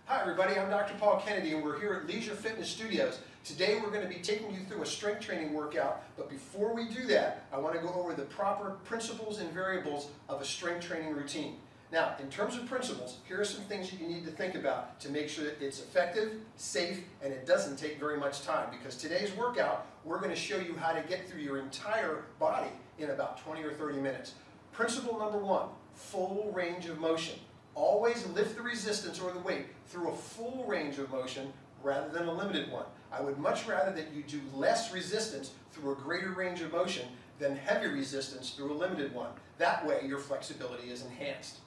Hi everybody, I'm Dr. Paul Kennedy and we're here at Leisure Fitness Studios. Today we're going to be taking you through a strength training workout, but before we do that, I want to go over the proper principles and variables of a strength training routine. Now, in terms of principles, here are some things that you need to think about to make sure that it's effective, safe, and it doesn't take very much time, because today's workout, we're going to show you how to get through your entire body in about 20 or 30 minutes. Principle number one, full range of motion. Always lift the resistance or the weight through a full range of motion rather than a limited one. I would much rather that you do less resistance through a greater range of motion than heavy resistance through a limited one. That way your flexibility is enhanced.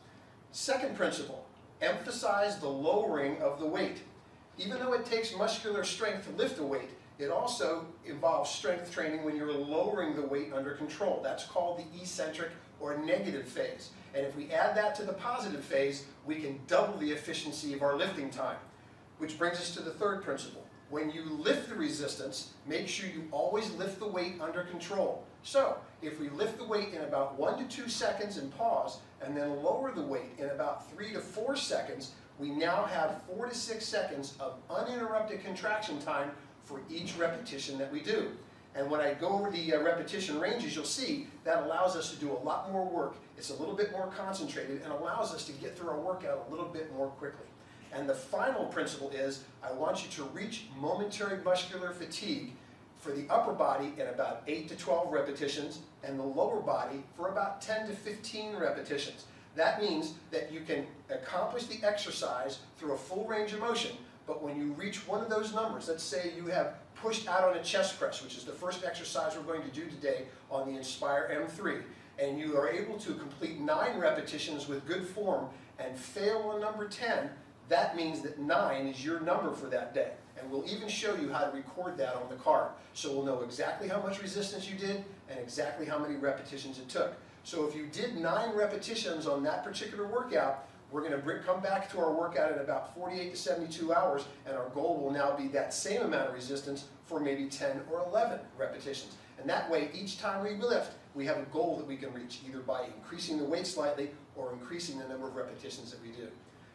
Second principle, emphasize the lowering of the weight. Even though it takes muscular strength to lift a weight, it also involves strength training when you're lowering the weight under control. That's called the eccentric or negative phase. And if we add that to the positive phase, we can double the efficiency of our lifting time. Which brings us to the third principle. When you lift the resistance, make sure you always lift the weight under control. So, if we lift the weight in about 1 to 2 seconds and pause, and then lower the weight in about 3 to 4 seconds, we now have 4 to 6 seconds of uninterrupted contraction time for each repetition that we do. And when I go over the repetition ranges, you'll see that allows us to do a lot more work. It's a little bit more concentrated and allows us to get through our workout a little bit more quickly. And the final principle is, I want you to reach momentary muscular fatigue for the upper body in about 8 to 12 repetitions and the lower body for about 10 to 15 repetitions. That means that you can accomplish the exercise through a full range of motion, but when you reach one of those numbers, let's say you have pushed out on a chest press, which is the first exercise we're going to do today on the Inspire M3, and you are able to complete 9 repetitions with good form and fail on number 10, that means that 9 is your number for that day. And we'll even show you how to record that on the card. So we'll know exactly how much resistance you did and exactly how many repetitions it took. So if you did 9 repetitions on that particular workout, we're going to come back to our workout in about 48 to 72 hours, and our goal will now be that same amount of resistance for maybe 10 or 11 repetitions. And that way, each time we lift, we have a goal that we can reach, either by increasing the weight slightly or increasing the number of repetitions that we do.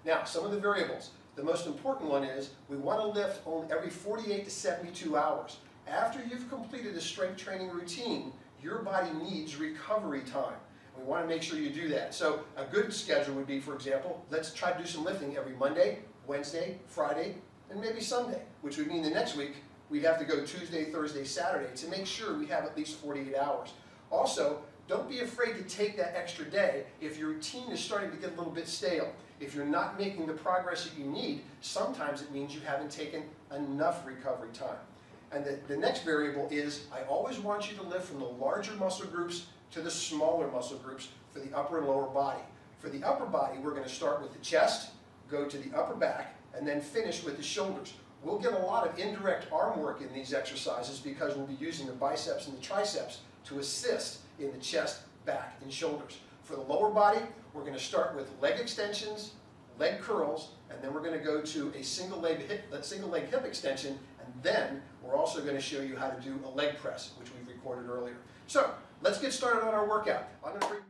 Now, some of the variables. The most important one is we want to lift only every 48 to 72 hours. After you've completed a strength training routine, your body needs recovery time. We want to make sure you do that. So a good schedule would be, for example, let's try to do some lifting every Monday, Wednesday, Friday, and maybe Sunday, which would mean the next week we'd have to go Tuesday, Thursday, Saturday to make sure we have at least 48 hours. Also, don't be afraid to take that extra day if your routine is starting to get a little bit stale. If you're not making the progress that you need, sometimes it means you haven't taken enough recovery time. And the next variable is, I always want you to lift from the larger muscle groups to the smaller muscle groups for the upper and lower body. For the upper body, we're going to start with the chest, go to the upper back, and then finish with the shoulders. We'll get a lot of indirect arm work in these exercises because we'll be using the biceps and the triceps to assist in the chest, back, and shoulders. For the lower body, we're going to start with leg extensions, leg curls, and then we're going to go to a single leg hip extension, and then we're also going to show you how to do a leg press, which we recorded earlier. So, let's get started on our workout. I'm going to bring